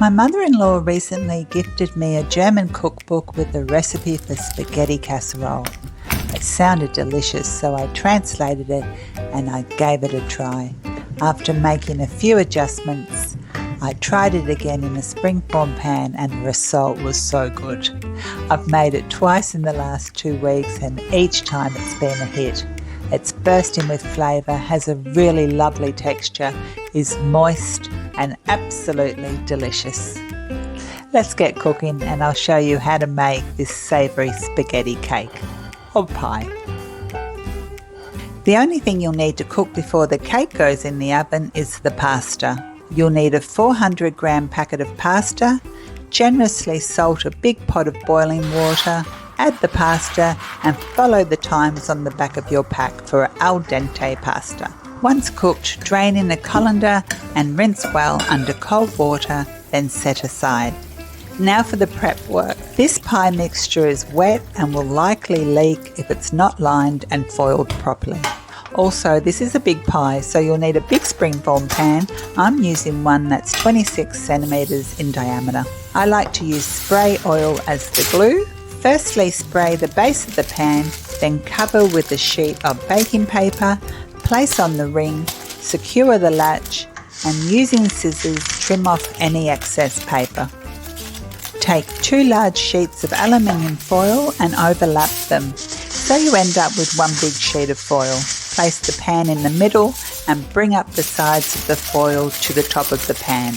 My mother-in-law recently gifted me a German cookbook with a recipe for spaghetti casserole. It sounded delicious, so I translated it and I gave it a try. After making a few adjustments, I tried it again in a springform pan and the result was so good. I've made it twice in the last 2 weeks and each time it's been a hit. It's bursting with flavour, has a really lovely texture, is moist and absolutely delicious. Let's get cooking and I'll show you how to make this savoury spaghetti cake or pie. The only thing you'll need to cook before the cake goes in the oven is the pasta. You'll need a 400 gram packet of pasta. Generously salt a big pot of boiling water, add the pasta and follow the times on the back of your pack for al dente pasta. Once cooked, drain in a colander and rinse well under cold water, then set aside. Now for the prep work. This pie mixture is wet and will likely leak if it's not lined and foiled properly. Also, this is a big pie, so you'll need a big springform pan. I'm using one that's 26 centimeters in diameter. I like to use spray oil as the glue. Firstly, spray the base of the pan, then cover with a sheet of baking paper, place on the ring, secure the latch, and using scissors trim off any excess paper. Take 2 large sheets of aluminium foil and overlap them, so you end up with one big sheet of foil. Place the pan in the middle and bring up the sides of the foil to the top of the pan,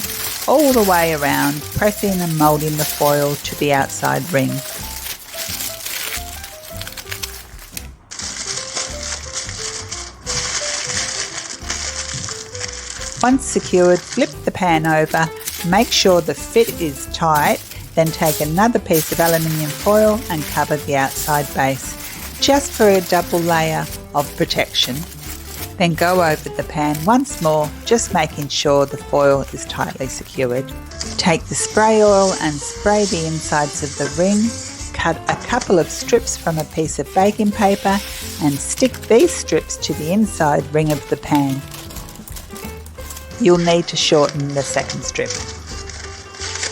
all the way around, pressing and moulding the foil to the outside ring. Once secured, flip the pan over, make sure the fit is tight, then take another piece of aluminium foil and cover the outside base, just for a double layer of protection. Then go over the pan once more, just making sure the foil is tightly secured. Take the spray oil and spray the insides of the ring. Cut a couple of strips from a piece of baking paper and stick these strips to the inside ring of the pan. You'll need to shorten the second strip.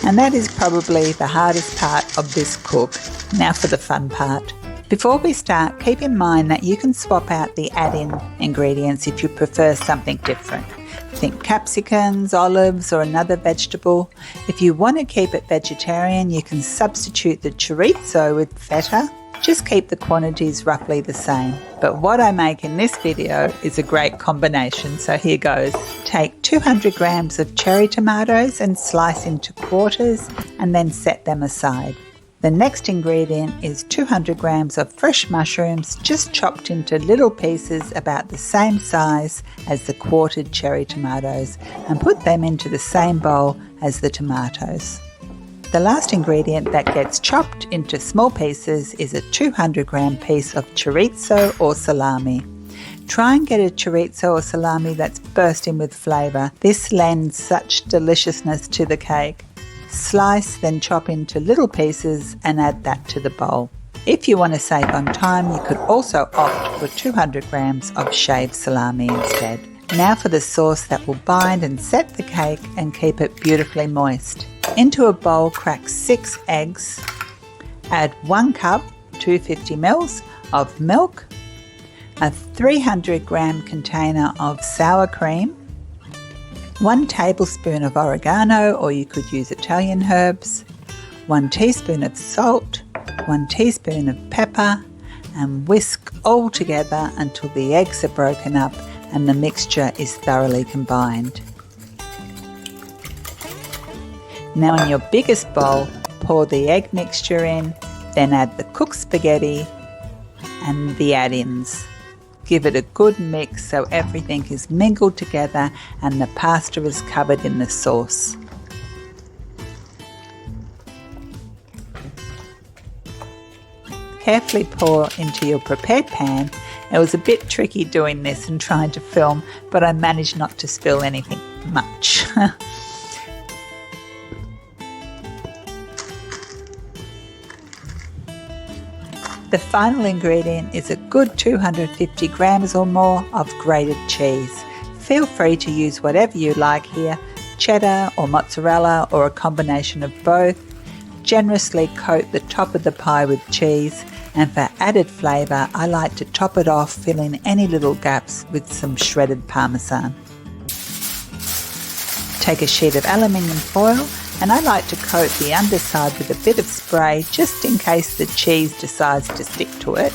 And that is probably the hardest part of this cook. Now for the fun part. Before we start, keep in mind that you can swap out the add-in ingredients if you prefer something different. Think capsicums, olives or another vegetable. If you want to keep it vegetarian, you can substitute the chorizo with feta. Just keep the quantities roughly the same. But what I make in this video is a great combination, so here goes. Take 200 grams of cherry tomatoes and slice into quarters and then set them aside. The next ingredient is 200 grams of fresh mushrooms, just chopped into little pieces about the same size as the quartered cherry tomatoes, and put them into the same bowl as the tomatoes. The last ingredient that gets chopped into small pieces is a 200 gram piece of chorizo or salami. Try and get a chorizo or salami that's bursting with flavour. This lends such deliciousness to the cake. Slice, then chop into little pieces and add that to the bowl. If you want to save on time, you could also opt for 200 grams of shaved salami instead. Now for the sauce that will bind and set the cake and keep it beautifully moist. Into a bowl, crack 6 eggs. Add 1 cup, 250 ml of milk, a 300 gram container of sour cream, 1 tablespoon of oregano, or you could use Italian herbs, 1 teaspoon of salt, 1 teaspoon of pepper, and whisk all together until the eggs are broken up and the mixture is thoroughly combined. Now in your biggest bowl, pour the egg mixture in, then add the cooked spaghetti and the add-ins. Give it a good mix so everything is mingled together and the pasta is covered in the sauce. Carefully pour into your prepared pan. It was a bit tricky doing this and trying to film, but I managed not to spill anything much. The final ingredient is a good 250 grams or more of grated cheese. Feel free to use whatever you like here. cheddar or mozzarella or a combination of both. Generously coat the top of the pie with cheese, and for added flavour I like to top it off, fill in any little gaps with some shredded parmesan. Take a sheet of aluminium foil and I like to coat the underside with a bit of spray just in case the cheese decides to stick to it.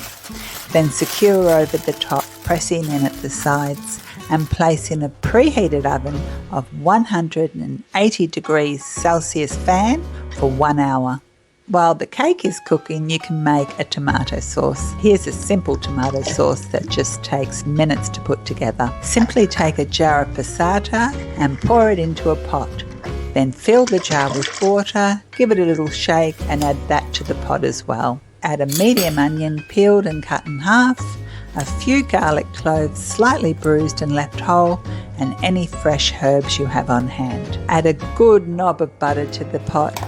Then secure over the top, pressing in at the sides, and place in a preheated oven of 180 degrees Celsius fan for 1 hour. While the cake is cooking, you can make a tomato sauce. Here's a simple tomato sauce that just takes minutes to put together. Simply take a jar of passata and pour it into a pot. Then fill the jar with water, give it a little shake and add that to the pot as well. Add a medium onion peeled and cut in half, a few garlic cloves slightly bruised and left whole, and any fresh herbs you have on hand. Add a good knob of butter to the pot,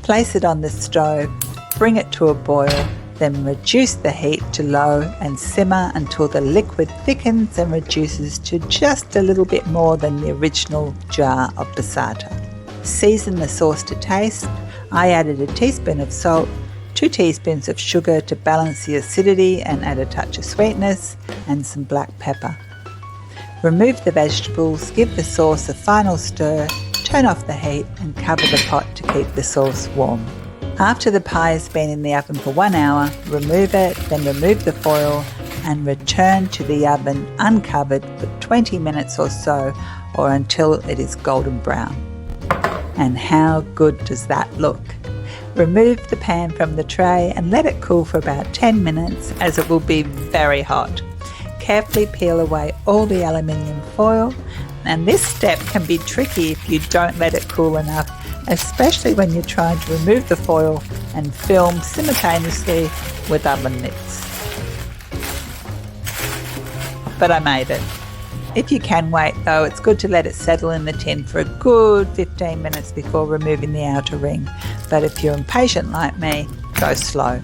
place it on the stove, bring it to a boil, then reduce the heat to low and simmer until the liquid thickens and reduces to just a little bit more than the original jar of passata. Season the sauce to taste. I added a teaspoon of salt, 2 teaspoons of sugar to balance the acidity and add a touch of sweetness, and some black pepper. Remove the vegetables, give the sauce a final stir, turn off the heat and cover the pot to keep the sauce warm. After the pie has been in the oven for 1 hour, remove it, then remove the foil and return to the oven uncovered for 20 minutes or so, or until it is golden brown. And how good does that look? Remove the pan from the tray and let it cool for about 10 minutes as it will be very hot. Carefully peel away all the aluminium foil, and this step can be tricky if you don't let it cool enough, especially when you're trying to remove the foil and film simultaneously with oven mitts. But I made it. If you can wait though, it's good to let it settle in the tin for a good 15 minutes before removing the outer ring. But if you're impatient like me, go slow.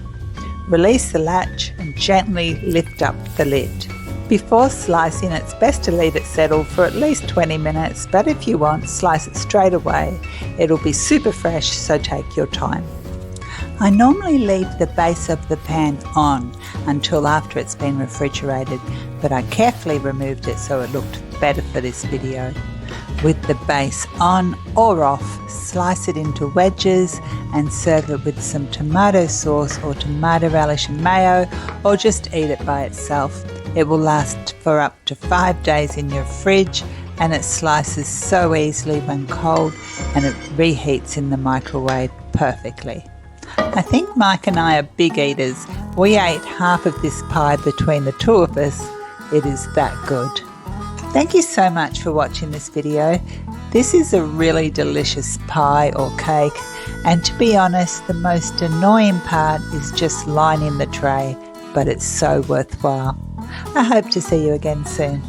Release the latch and gently lift up the lid. Before slicing, it's best to leave it settle for at least 20 minutes, but if you want, slice it straight away. It'll be super fresh, so take your time. I normally leave the base of the pan on until after it's been refrigerated, but I carefully removed it so it looked better for this video. With the base on or off, slice it into wedges and serve it with some tomato sauce or tomato relish and mayo, or just eat it by itself. It will last for up to 5 days in your fridge, and it slices so easily when cold, and it reheats in the microwave perfectly. I think Mike and I are big eaters. We ate half of this pie between the two of us. It is that good. Thank you so much for watching this video. This is a really delicious pie or cake, and to be honest, the most annoying part is just lining the tray, but it's so worthwhile. I hope to see you again soon.